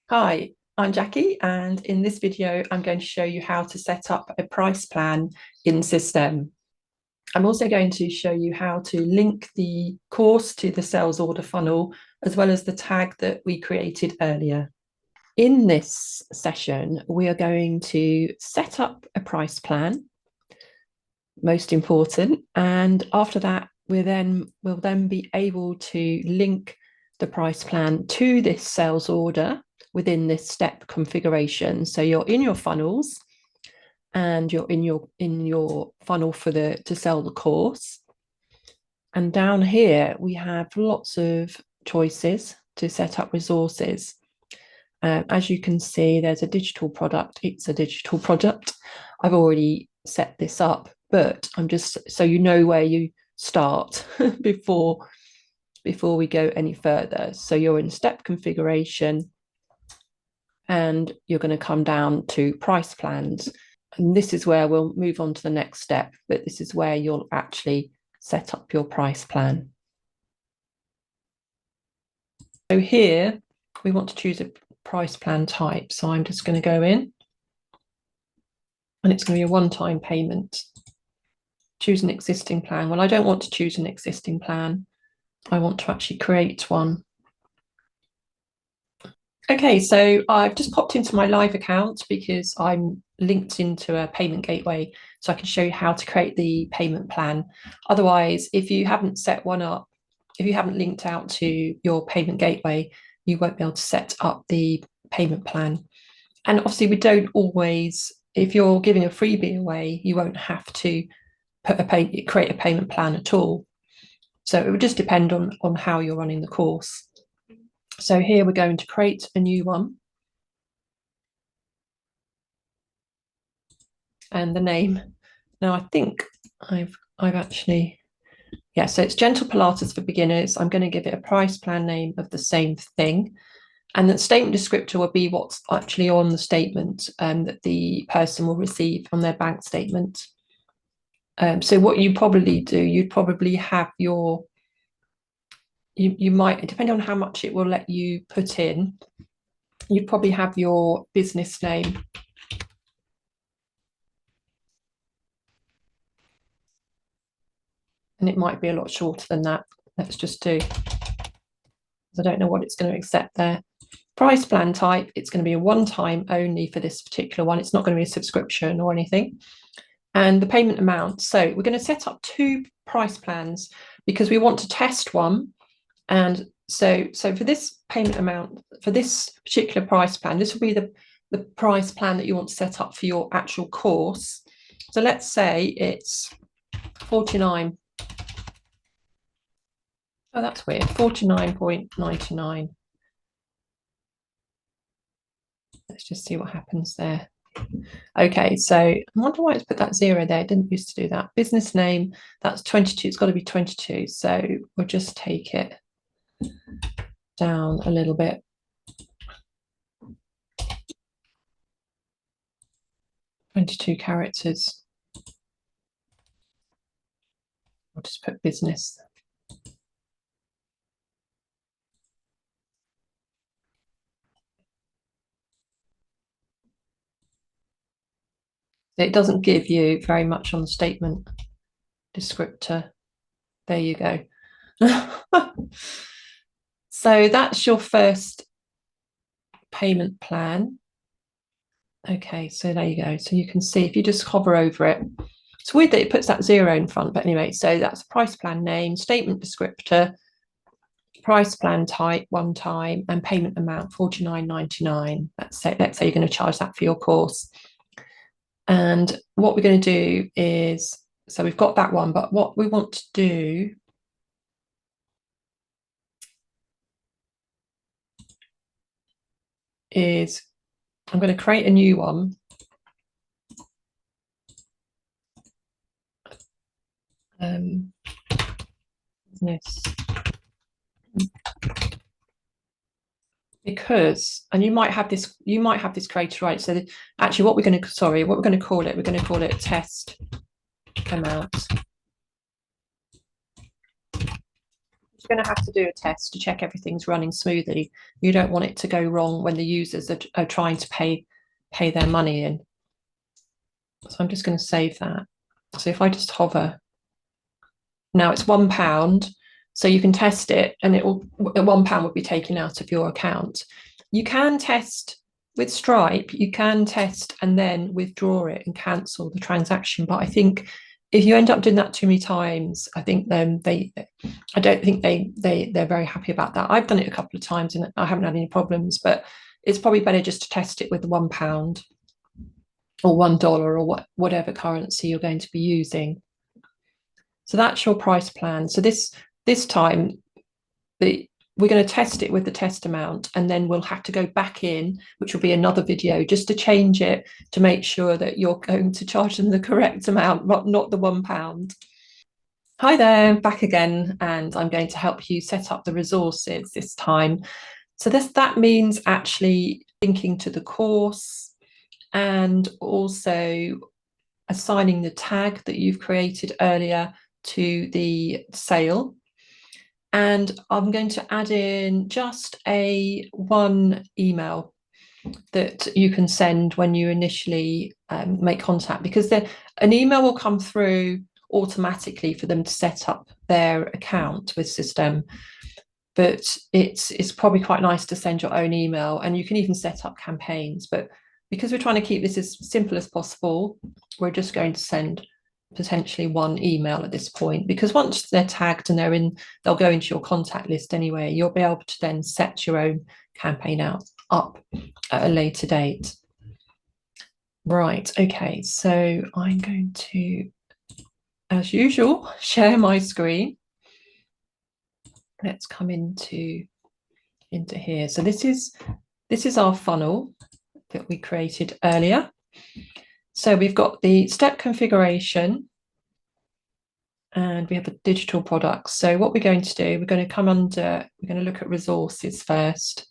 Hi, I'm Jackie, and in this video, I'm going to show you how to set up a price plan in Systeme. I'm also going to show you how to link the course to the sales order funnel, as well as the tag that we created earlier. In this session, we are going to set up a price plan, most important, and after that, we'll then be able to link the price plan to this sales order within this step configuration. So you're in your funnels and you're in your funnel for to sell the course. And down here, we have lots of choices to set up resources. As you can see, there's a digital product. It's a digital product. I've already set this up, but I'm just so you know where you start before we go any further. So you're in step configuration and you're going to come down to price plans. And this is where we'll move on to the next step, but this is where you'll actually set up your price plan. So here we want to choose a price plan type. So I'm just going to go in and it's going to be a one-time payment. Choose an existing plan. Well, I don't want to choose an existing plan. I want to actually create one. Okay, so I've just popped into my live account because I'm linked into a payment gateway, so I can show you how to create the payment plan. Otherwise, if you haven't set one up, if you haven't linked out to your payment gateway, you won't be able to set up the payment plan. And obviously, we don't always, if you're giving a freebie away, you won't have to create a payment plan at all. So it would just depend on how you're running the course. So here we're going to create a new one. And the name. Now I think I've actually, yeah, so it's Gentle Pilates for Beginners. I'm going to give it a price plan name of the same thing. And the statement descriptor will be what's actually on the statement that the person will receive on their bank statement. So what you probably do, you'd probably have your, you might, depending on how much it will let you put in, you'd probably have your business name. And it might be a lot shorter than that. Let's just do, I don't know what it's going to accept there. Price plan type, it's going to be a one-time only for this particular one. It's not going to be a subscription or anything. And the payment amount. So we're going to set up two price plans because we want to test one. And so for this payment amount, for this particular price plan, this will be the price plan that you want to set up for your actual course. So let's say it's 49. Oh, that's weird. 49.99. Let's just see what happens there. Okay, so I wonder why it's put that 0 there. It didn't used to do that. Business name, that's 22. It's got to be 22. So we'll just take it down a little bit. "22 characters. I'll just put business. It doesn't give you very much on the statement descriptor. There you go. So that's your first payment plan. Okay, so there you go. So you can see if you just hover over it, it's weird that it puts that 0 in front, but anyway, so that's price plan name, statement descriptor, price plan type, one time, and payment amount, $49.99. Let's say you're going to charge that for your course. And what we're going to do is, so we've got that one, but what we want to do is I'm going to create a new one. Yes. Because, and you might have this created right. So actually what we're going to call it test amount. you're going to have to do a test to check everything's running smoothly. You don't want it to go wrong when the users are trying to pay their money in. So I'm just going to save that. So if I just hover, now it's £1. So you can test it and it will, £1 would be taken out of your account. You can test with Stripe, you can test and then withdraw it and cancel the transaction. But I think if you end up doing that too many times, I think I don't think they're very happy about that. I've done it a couple of times and I haven't had any problems, but it's probably better just to test it with £1 or $1 or whatever currency you're going to be using. So that's your price plan. So this time we're going to test it with the test amount, and then we'll have to go back in, which will be another video, just to change it to make sure that you're going to charge them the correct amount, not the £1. Hi there, back again, and I'm going to help you set up the resources this time. So that means actually linking to the course and also assigning the tag that you've created earlier to the sale. And I'm going to add in just one email that you can send when you initially make contact, because an email will come through automatically for them to set up their account with Systeme. But it's probably quite nice to send your own email, and you can even set up campaigns. But because we're trying to keep this as simple as possible, we're just going to send potentially one email at this point, because once they're tagged and they'll go into your contact list anyway. You'll be able to then set your own campaign up at a later date. Right, okay, so I'm going to, as usual, share my screen. Let's come into here. So this is our funnel that we created earlier. So we've got the step configuration and we have the digital products. So what we're going to do, we're going to look at resources first.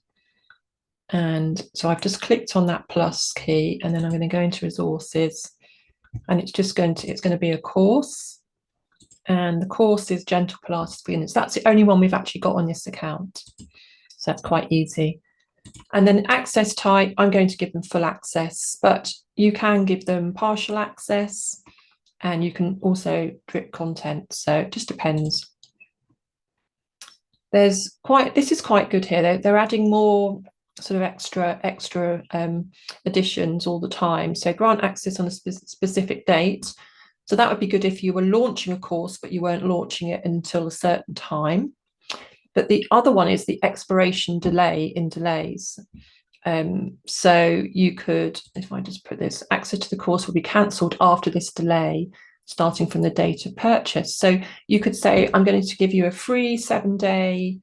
And so I've just clicked on that plus key, and then I'm going to go into resources, and it's going to be a course, and the course is Gentle Pilates Beginners. That's the only one we've actually got on this account. So that's quite easy. And then access type, I'm going to give them full access, but you can give them partial access, and you can also drip content. So it just depends. This is quite good here. They're adding more sort of extra additions all the time. So grant access on a specific date. So that would be good if you were launching a course, but you weren't launching it until a certain time. But the other one is the expiration delay in delays. So you could, if I just put this, access to the course will be cancelled after this delay, starting from the date of purchase. So you could say, I'm going to give you a free 7-day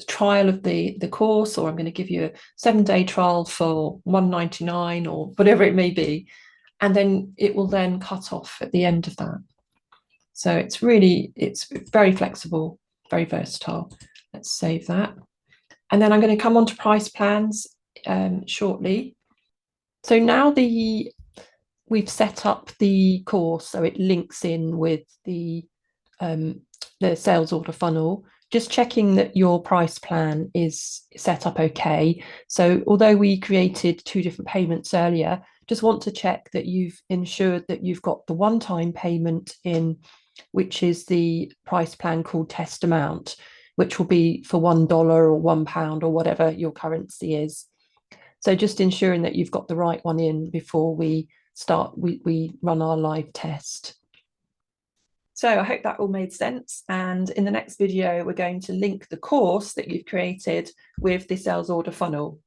trial of the course, or I'm going to give you a 7-day trial for $1.99 or whatever it may be. And then it will then cut off at the end of that. So it's very flexible, very versatile. Let's save that. And then I'm going to come on to price plans shortly. So now we've set up the course, so it links in with the sales order funnel. Just checking that your price plan is set up okay. So although we created 2 different payments earlier, just want to check that you've ensured that you've got the one-time payment in, which is the price plan called test amount, which will be for $1 or £1 or whatever your currency is. So just ensuring that you've got the right one in before we run our live test. So I hope that all made sense. And in the next video, we're going to link the course that you've created with the sales order funnel.